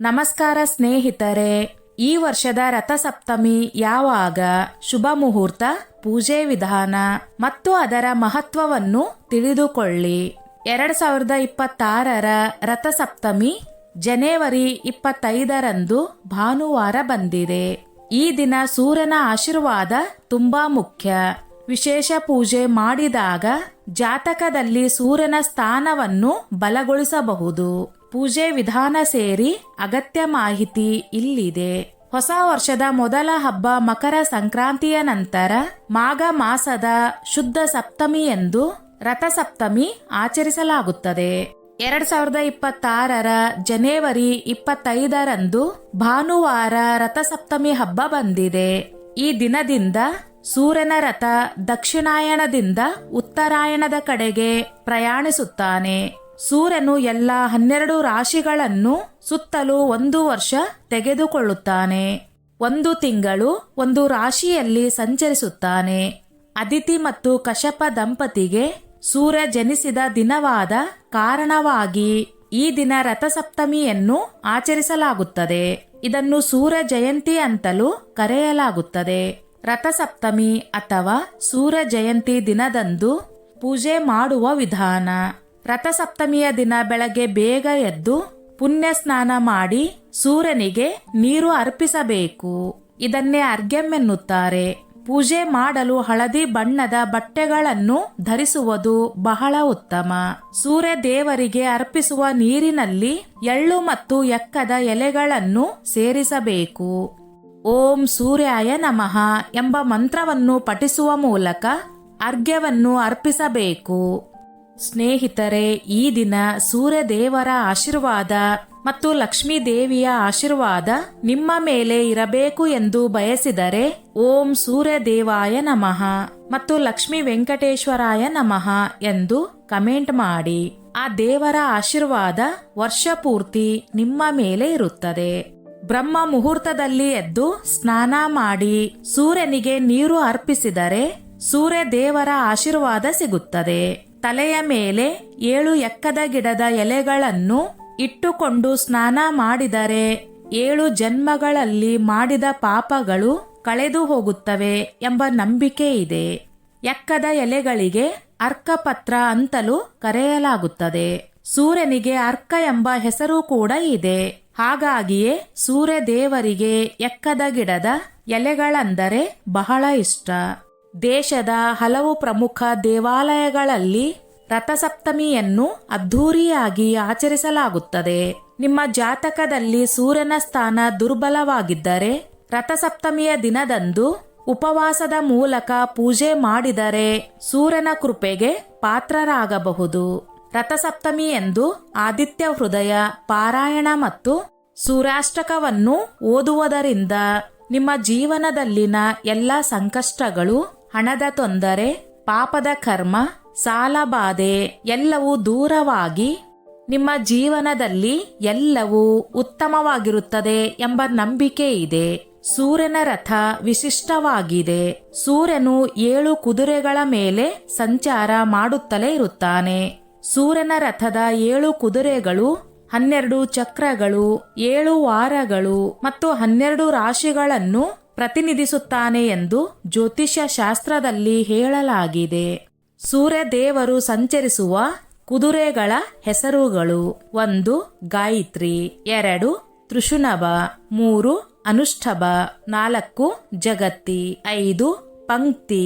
ನಮಸ್ಕಾರ ಸ್ನೇಹಿತರೆ, ಈ ವರ್ಷದ ರಥಸಪ್ತಮಿ ಯಾವಾಗ, ಶುಭ ಮುಹೂರ್ತ, ಪೂಜೆ ವಿಧಾನ ಮತ್ತು ಅದರ ಮಹತ್ವವನ್ನು ತಿಳಿದುಕೊಳ್ಳಿ. 2026ರ ರಥಸಪ್ತಮಿ ಜನವರಿ 25ರಂದು ಭಾನುವಾರ ಬಂದಿದೆ. ಈ ದಿನ ಸೂರ್ಯನ ಆಶೀರ್ವಾದ ತುಂಬಾ ಮುಖ್ಯ. ವಿಶೇಷ ಪೂಜೆ ಮಾಡಿದಾಗ ಜಾತಕದಲ್ಲಿ ಸೂರ್ಯನ ಸ್ಥಾನವನ್ನು ಬಲಗೊಳಿಸಬಹುದು. ಪೂಜೆ ವಿಧಾನ ಸೇರಿ ಅಗತ್ಯ ಮಾಹಿತಿ ಇಲ್ಲಿದೆ. ಹೊಸ ವರ್ಷದ ಮೊದಲ ಹಬ್ಬ ಮಕರ ಸಂಕ್ರಾಂತಿಯ ನಂತರ ಮಾಘ ಮಾಸದ ಶುದ್ಧ ಸಪ್ತಮಿಯಂದು ರಥಸಪ್ತಮಿ ಆಚರಿಸಲಾಗುತ್ತದೆ. 2026ರ ಜನವರಿ 25ರಂದು ಭಾನುವಾರ ರಥಸಪ್ತಮಿ ಹಬ್ಬ ಬಂದಿದೆ. ಈ ದಿನದಿಂದ ಸೂರ್ಯನ ರಥ ದಕ್ಷಿಣಾಯಣದಿಂದ ಉತ್ತರಾಯಣದ ಕಡೆಗೆ ಪ್ರಯಾಣಿಸುತ್ತಾನೆ. ಸೂರ್ಯನು ಎಲ್ಲ 12 ರಾಶಿಗಳನ್ನು ಸುತ್ತಲೂ 1 ವರ್ಷ ತೆಗೆದುಕೊಳ್ಳುತ್ತಾನೆ. 1 ತಿಂಗಳು 1 ರಾಶಿಯಲ್ಲಿ ಸಂಚರಿಸುತ್ತಾನೆ. ಅದಿತಿ ಮತ್ತು ಕಶ್ಯಪ ದಂಪತಿಗೆ ಸೂರ್ಯ ಜನಿಸಿದ ದಿನವಾದ ಕಾರಣವಾಗಿ ಈ ದಿನ ರಥಸಪ್ತಮಿಯನ್ನು ಆಚರಿಸಲಾಗುತ್ತದೆ. ಇದನ್ನು ಸೂರ್ಯ ಜಯಂತಿ ಅಂತಲೂ ಕರೆಯಲಾಗುತ್ತದೆ. ರಥಸಪ್ತಮಿ ಅಥವಾ ಸೂರ್ಯ ಜಯಂತಿ ದಿನದಂದು ಪೂಜೆ ಮಾಡುವ ವಿಧಾನ. ರಥಸಪ್ತಮಿಯ ದಿನ ಬೆಳಗ್ಗೆ ಬೇಗ ಎದ್ದು ಪುಣ್ಯ ಸ್ನಾನ ಮಾಡಿ ಸೂರ್ಯನಿಗೆ ನೀರು ಅರ್ಪಿಸಬೇಕು. ಇದನ್ನೇ ಅರ್ಘ್ಯಂ ಎನ್ನುತ್ತಾರೆ. ಪೂಜೆ ಮಾಡಲು ಹಳದಿ ಬಣ್ಣದ ಬಟ್ಟೆಗಳನ್ನು ಧರಿಸುವುದು ಬಹಳ ಉತ್ತಮ. ಸೂರ್ಯ ದೇವರಿಗೆ ಅರ್ಪಿಸುವ ನೀರಿನಲ್ಲಿ ಎಳ್ಳು ಮತ್ತು ಎಕ್ಕದ ಎಲೆಗಳನ್ನು ಸೇರಿಸಬೇಕು. ಓಂ ಸೂರ್ಯಾಯ ನಮಃ ಎಂಬ ಮಂತ್ರವನ್ನು ಪಠಿಸುವ ಮೂಲಕ ಅರ್ಘ್ಯವನ್ನು ಅರ್ಪಿಸಬೇಕು. ಸ್ನೇಹಿತರೆ, ಈ ದಿನ ಸೂರ್ಯ ದೇವರ ಆಶೀರ್ವಾದ ಮತ್ತು ಲಕ್ಷ್ಮೀ ದೇವಿಯ ಆಶೀರ್ವಾದ ನಿಮ್ಮ ಮೇಲೆ ಇರಬೇಕು ಎಂದು ಬಯಸಿದರೆ ಓಂ ಸೂರ್ಯ ದೇವಾಯ ನಮಃ ಮತ್ತು ಲಕ್ಷ್ಮೀ ವೆಂಕಟೇಶ್ವರಾಯ ನಮಃ ಎಂದು ಕಮೆಂಟ್ ಮಾಡಿ. ಆ ದೇವರ ಆಶೀರ್ವಾದ ವರ್ಷ ಪೂರ್ತಿ ನಿಮ್ಮ ಮೇಲೆ ಇರುತ್ತದೆ. ಬ್ರಹ್ಮ ಮುಹೂರ್ತದಲ್ಲಿ ಎದ್ದು ಸ್ನಾನ ಮಾಡಿ ಸೂರ್ಯನಿಗೆ ನೀರು ಅರ್ಪಿಸಿದರೆ ಸೂರ್ಯ ದೇವರ ಆಶೀರ್ವಾದ ಸಿಗುತ್ತದೆ. ತಲೆಯ ಮೇಲೆ 7 ಎಕ್ಕದ ಗಿಡದ ಎಲೆಗಳನ್ನು ಇಟ್ಟುಕೊಂಡು ಸ್ನಾನ ಮಾಡಿದರೆ 7 ಜನ್ಮಗಳಲ್ಲಿ ಮಾಡಿದ ಪಾಪಗಳು ಕಳೆದು ಹೋಗುತ್ತವೆ ಎಂಬ ನಂಬಿಕೆ ಇದೆ. ಎಕ್ಕದ ಎಲೆಗಳಿಗೆ ಅರ್ಕಪತ್ರ ಅಂತಲೂ ಕರೆಯಲಾಗುತ್ತದೆ. ಸೂರ್ಯನಿಗೆ ಅರ್ಕ ಎಂಬ ಹೆಸರು ಕೂಡ ಇದೆ. ಹಾಗಾಗಿಯೇ ಸೂರ್ಯ ದೇವರಿಗೆ ಎಕ್ಕದ ಗಿಡದ ಎಲೆಗಳೆಂದರೆ ಬಹಳ ಇಷ್ಟ. ದೇಶದ ಹಲವು ಪ್ರಮುಖ ದೇವಾಲಯಗಳಲ್ಲಿ ರಥಸಪ್ತಮಿಯನ್ನು ಅದ್ಧೂರಿಯಾಗಿ ಆಚರಿಸಲಾಗುತ್ತದೆ. ನಿಮ್ಮ ಜಾತಕದಲ್ಲಿ ಸೂರ್ಯನ ಸ್ಥಾನ ದುರ್ಬಲವಾಗಿದ್ದರೆ ರಥಸಪ್ತಮಿಯ ದಿನದಂದು ಉಪವಾಸದ ಮೂಲಕ ಪೂಜೆ ಮಾಡಿದರೆ ಸೂರ್ಯನ ಕೃಪೆಗೆ ಪಾತ್ರರಾಗಬಹುದು. ರಥಸಪ್ತಮಿಯಂದು ಆದಿತ್ಯ ಹೃದಯ ಪಾರಾಯಣ ಮತ್ತು ಸೂರ್ಯಾಷ್ಟಕವನ್ನು ಓದುವುದರಿಂದ ನಿಮ್ಮ ಜೀವನದಲ್ಲಿನ ಎಲ್ಲ ಸಂಕಷ್ಟಗಳು, ಹಣದ ತೊಂದರೆ, ಪಾಪದ ಕರ್ಮ, ಸಾಲಬಾಧೆ ಎಲ್ಲವೂ ದೂರವಾಗಿ ನಿಮ್ಮ ಜೀವನದಲ್ಲಿ ಎಲ್ಲವೂ ಉತ್ತಮವಾಗಿರುತ್ತದೆ ಎಂಬ ನಂಬಿಕೆ ಇದೆ. ಸೂರ್ಯನ ರಥ ವಿಶಿಷ್ಟವಾಗಿದೆ. ಸೂರ್ಯನು 7 ಕುದುರೆಗಳ ಮೇಲೆ ಸಂಚಾರ ಮಾಡುತ್ತಲೇ ಇರುತ್ತಾನೆ. ಸೂರ್ಯನ ರಥದ 7 ಕುದುರೆಗಳು 12 ಚಕ್ರಗಳು, 7 ವಾರಗಳು ಮತ್ತು 12 ರಾಶಿಗಳನ್ನು ಪ್ರತಿನಿಧಿಸುತ್ತಾನೆ ಎಂದು ಜ್ಯೋತಿಷ್ಯ ಶಾಸ್ತ್ರದಲ್ಲಿ ಹೇಳಲಾಗಿದೆ. ಸೂರ್ಯ ದೇವರು ಸಂಚರಿಸುವ ಕುದುರೆಗಳ ಹೆಸರುಗಳು: 1 ಗಾಯತ್ರಿ, 2 ತೃಷುನಭ, 3 ಅನುಷ್ಠಭ, 4 ಜಗತ್ತಿ, 5 ಪಂಕ್ತಿ,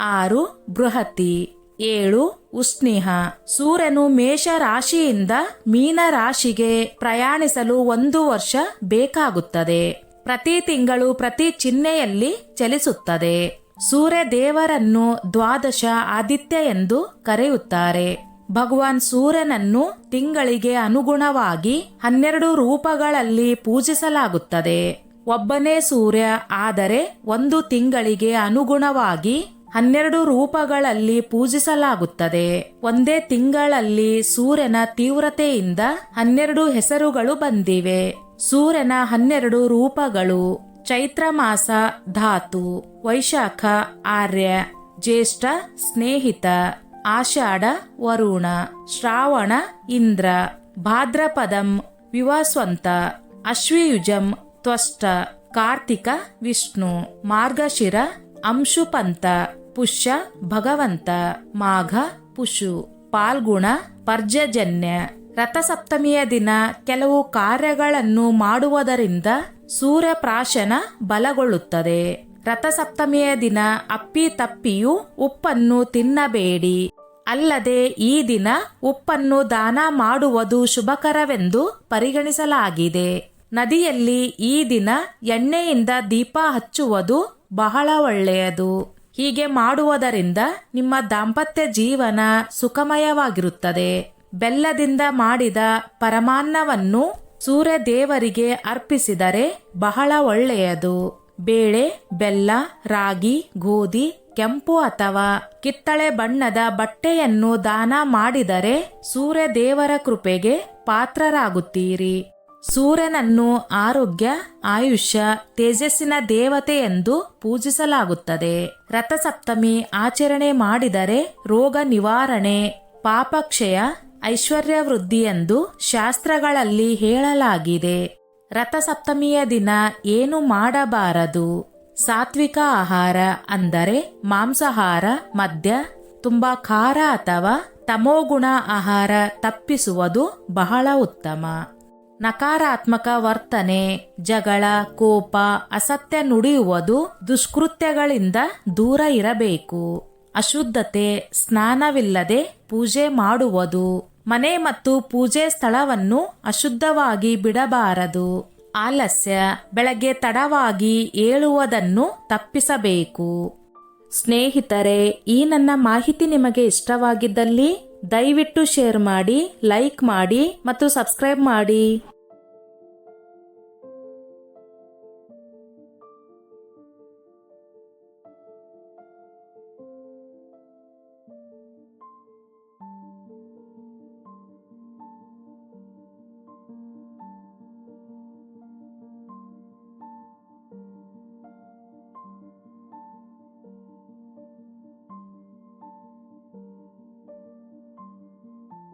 6 ಬೃಹತಿ, 7 ಉಷ್ಣಿಹ. ಸೂರ್ಯನು ಮೇಷ ರಾಶಿಯಿಂದ ಮೀನ ರಾಶಿಗೆ ಪ್ರಯಾಣಿಸಲು 1 ವರ್ಷ ಬೇಕಾಗುತ್ತದೆ. ಪ್ರತಿ ತಿಂಗಳು ಪ್ರತಿ ಚಿಹ್ನೆಯಲ್ಲಿ ಚಲಿಸುತ್ತದೆ. ಸೂರ್ಯ ದೇವರನ್ನು ದ್ವಾದಶ ಆದಿತ್ಯ ಎಂದು ಕರೆಯುತ್ತಾರೆ. ಭಗವಾನ್ ಸೂರ್ಯನನ್ನು ತಿಂಗಳಿಗೆ ಅನುಗುಣವಾಗಿ 12 ರೂಪಗಳಲ್ಲಿ ಪೂಜಿಸಲಾಗುತ್ತದೆ. ಒಬ್ಬನೇ ಸೂರ್ಯ ಆದರೆ 1 ತಿಂಗಳಿಗೆ ಅನುಗುಣವಾಗಿ 12 ರೂಪಗಳಲ್ಲಿ ಪೂಜಿಸಲಾಗುತ್ತದೆ. ಒಂದೇ ತಿಂಗಳಲ್ಲಿ ಸೂರ್ಯನ ತೀವ್ರತೆಯಿಂದ 12 ಹೆಸರುಗಳು ಬಂದಿವೆ. ಸೂರ್ಯನ 12 ರೂಪಗಳು: ಚೈತ್ರ ಮಾಸ ಧಾತು, ವೈಶಾಖ ಆರ್ಯ, ಜ್ಯೇಷ್ಠ ಸ್ನೇಹಿತ, ಆಷಾಢ ವರುಣ, ಶ್ರಾವಣ ಇಂದ್ರ, ಭಾದ್ರಪದಂ ವಿವಸ್ವಂತ, ಅಶ್ವಯುಜಂ ತ್ವಷ್ಟ, ಕಾರ್ತಿಕ ವಿಷ್ಣು, ಮಾರ್ಗಶಿರ ಅಂಶುಪಂತ, ಪುಷ್ಯ ಭಗವಂತ, ಮಾಘ ಪುಷು, ಪಾಲ್ಗುಣ ಪರ್ಜನ್ಯ. ರಥಸಪ್ತಮಿಯ ದಿನ ಕೆಲವು ಕಾರ್ಯಗಳನ್ನು ಮಾಡುವುದರಿಂದ ಸೂರ್ಯಪ್ರಾಶನ ಬಲಗೊಳ್ಳುತ್ತದೆ. ರಥಸಪ್ತಮಿಯ ದಿನ ಅಪ್ಪಿತಪ್ಪಿಯೂ ಉಪ್ಪನ್ನು ತಿನ್ನಬೇಡಿ. ಅಲ್ಲದೆ ಈ ದಿನ ಉಪ್ಪನ್ನು ದಾನ ಮಾಡುವುದು ಶುಭಕರವೆಂದು ಪರಿಗಣಿಸಲಾಗಿದೆ. ನದಿಯಲ್ಲಿ ಈ ದಿನ ಎಣ್ಣೆಯಿಂದ ದೀಪ ಹಚ್ಚುವುದು ಬಹಳ ಒಳ್ಳೆಯದು. ಹೀಗೆ ಮಾಡುವುದರಿಂದ ನಿಮ್ಮ ದಾಂಪತ್ಯ ಜೀವನ ಸುಖಮಯವಾಗಿರುತ್ತದೆ. ಬೆಲ್ಲದಿಂದ ಮಾಡಿದ ಪರಮಾನ್ನವನ್ನು ಸೂರ್ಯ ದೇವರಿಗೆ ಅರ್ಪಿಸಿದರೆ ಬಹಳ ಒಳ್ಳೆಯದು. ಬೇಳೆ, ಬೆಲ್ಲ, ರಾಗಿ, ಗೋಧಿ, ಕೆಂಪು ಅಥವಾ ಕಿತ್ತಳೆ ಬಣ್ಣದ ಬಟ್ಟೆಯನ್ನು ದಾನ ಮಾಡಿದರೆ ಸೂರ್ಯ ದೇವರ ಕೃಪೆಗೆ ಪಾತ್ರರಾಗುತ್ತೀರಿ. ಸೂರ್ಯನನ್ನು ಆರೋಗ್ಯ, ಆಯುಷ್ಯ, ತೇಜಸ್ಸಿನ ದೇವತೆ ಎಂದು ಪೂಜಿಸಲಾಗುತ್ತದೆ. ರಥಸಪ್ತಮಿ ಆಚರಣೆ ಮಾಡಿದರೆ ರೋಗ ನಿವಾರಣೆ, ಪಾಪಕ್ಷಯ, ಐಶ್ವರ್ಯ ವೃದ್ಧಿ ಎಂದು ಶಾಸ್ತ್ರಗಳಲ್ಲಿ ಹೇಳಲಾಗಿದೆ. ರಥಸಪ್ತಮಿಯ ದಿನ ಏನು ಮಾಡಬಾರದು? ಸಾತ್ವಿಕ ಆಹಾರ ಅಂದರೆ ಮಾಂಸಾಹಾರ, ಮದ್ಯ, ತುಂಬಾ ಖಾರ ಅಥವಾ ತಮೋಗುಣ ಆಹಾರ ತಪ್ಪಿಸುವುದು ಬಹಳ ಉತ್ತಮ. ನಕಾರಾತ್ಮಕ ವರ್ತನೆ, ಜಗಳ, ಕೋಪ, ಅಸತ್ಯ ನುಡಿಯುವುದು, ದುಷ್ಕೃತ್ಯಗಳಿಂದ ದೂರ ಇರಬೇಕು. ಅಶುದ್ಧತೆ, ಸ್ನಾನವಿಲ್ಲದೆ ಪೂಜೆ ಮಾಡುವುದು, ಮನೆ ಮತ್ತು ಪೂಜೆ ಸ್ಥಳವನ್ನು ಅಶುದ್ಧವಾಗಿ ಬಿಡಬಾರದು. ಆಲಸ್ಯ, ಬೆಳಗ್ಗೆ ತಡವಾಗಿ ಏಳುವುದನ್ನು ತಪ್ಪಿಸಬೇಕು. ಸ್ನೇಹಿತರೆ, ಈ ನನ್ನ ಮಾಹಿತಿ ನಿಮಗೆ ಇಷ್ಟವಾಗಿದ್ದಲ್ಲಿ ದಯವಿಟ್ಟು ಶೇರ್ ಮಾಡಿ, ಲೈಕ್ ಮಾಡಿ ಮತ್ತು ಸಬ್ಸ್ಕ್ರೈಬ್ ಮಾಡಿ.